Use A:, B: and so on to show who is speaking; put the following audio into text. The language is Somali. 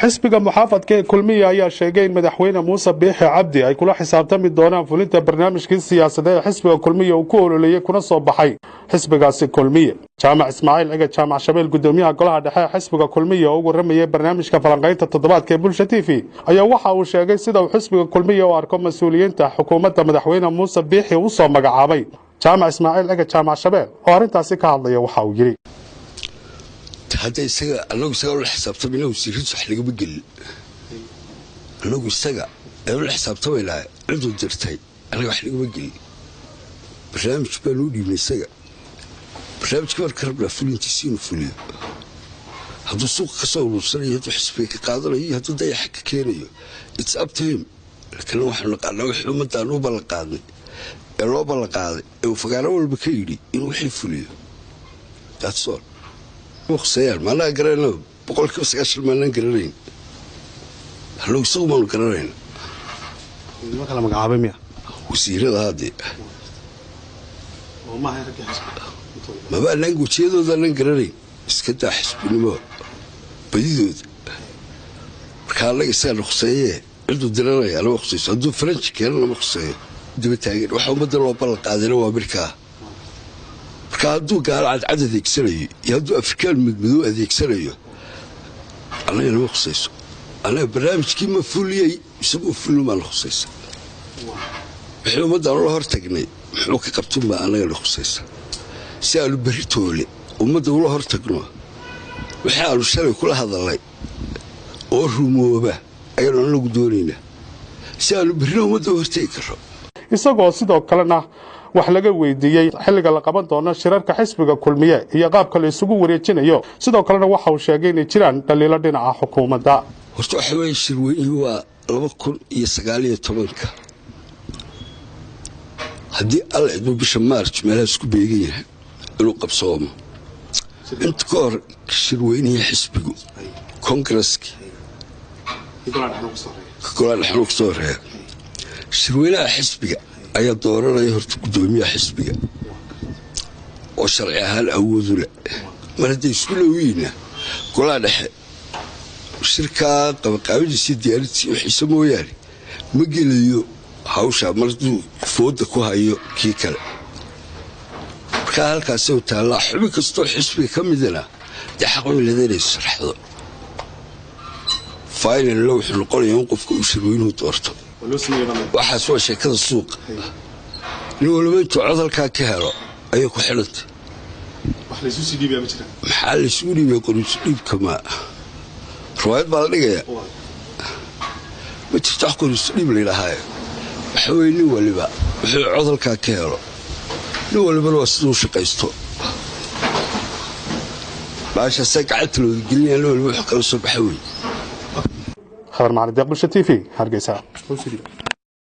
A: xisbiga muxaafadka ee kulmiye ayaa sheegay in madaxweyne muuse biixi cabdi ay kula xisaabtami doonaan fulinta barnaamijkii siyaasadeed ee xisbiga kulmiye uu ku ololeeyay kuna soo baxay xisbigaasi kulmiye. jaamac ismaaciil ciga jaamac shabeel gudoomiyaha golaha dhexe ee xisbiga kulmiye oo ugu waramayay barnaamijka falanqaynta toddobaadka ee bulsha TV ayaa waxa uu sheegay sida uu xisbiga kulmiye u arko mas'uuliyiinta xukuumadda madaxweyne muuse biixi uu soo magacaabay. jaamac ismaaciil ciga jaamac shabeel oo arintaasi ka hadlaya waxa uu yiri
B: هذا يسقى أنا يسقى الحساب تبي نو سيرت صحلي بقل أنا يسقى الحساب تبي لا عنده درتي أنا وحلي بقل برنامج بالودي من يسقى برنامج كبر كربلا فلين تسين فلين هذا السوق خسارة وصلي هذا حسبك قادر هي هذا ضيع حق كيريو it's up to him لكن واحد نقال لو حلو متى نو بالقاضي لو بالقاضي وفقنا والبكيري إنه حيفليه that's all وخسير ما لا قرينا بقول كيف سكاش ما نقررين هلو سو ما نقررين
A: ما كلام عابم يا
B: وسير هذه
A: وما هي رجع حسب
B: ما بقى نقول شيء ذا نقررين اسكت حسب نما بديد كان لك سنة خسية عنده دلالة على مخصوص عنده فرنش كان مخصوص دبتاعين وحوم دلوا بالق هذا هو أمريكا كادو قال عدد يكسريه يهدو أفكار مدمدو هذا يكسريه أنا المخصص أنا برنامج كيما فولي يسموه فولي ما الخصيص بحلو مدى الله هرتقني بحلو كقبتون ما أنا الخصيص سألوا بريتولي ومدى الله هرتقنوا وحالوا الشارع كل هذا الله ورموا به أيضا أنا قدورينا سألوا بريتولي ومدى هرتقنوا
A: isagoo sidoo kalena wax laga weydiiyay xilliga la qaban doono shirarka xisbiga kulmiye iyo qaabka la isugu wareejinayo sidoo kalena waxa uu sheegay in jiraan dhaliilo dhinaca xukuumadda
B: horta waxa weeye shirweynuhu waa 2019 haddii alla iduu bisha maarch meelaha isku beegan yahay inuu qabsoomo inta ka hor shirweynihii xisbigu kongreski golaha dhexe soo horeeya shirweynaha xisbiga ayaa dooranaya horta gudoomiyaha xisbiga oo sharci ahaan awood u leh mar hadday isku leeyihiin golaha dhexe shirka qabaqaabadiisa diyaaradii wixii mooyaane ma gelayo hawsha markuu fooda ku hayo kii kale marka halkaas oo taala xubin kastoo xisbiga ka midana xaq u leedahay sharaxdo final loo wuxuu noqonayaa qofka uu shirweynuhu doorto waxaa soo sheekada suuq nin walba intuu codalkaa ka helo ayay ku xidhantay
A: wax la isu sii dhiibaya ma jiraan
B: maxaa la isugu dhiibaya qoriisu dhiibka ma riwaayad baa la dhigaya ma jirto wax qoriisu dhiib la yidhaahayo waxa weeye nin waliba wuxuu codalkaa ka helo nin walibana waa siduu shaqaysto baashaasay gacanta looga gelinaya nin waliba wuxuu kala soo baxa wey
A: خبر معنا دقل TV هرقيسا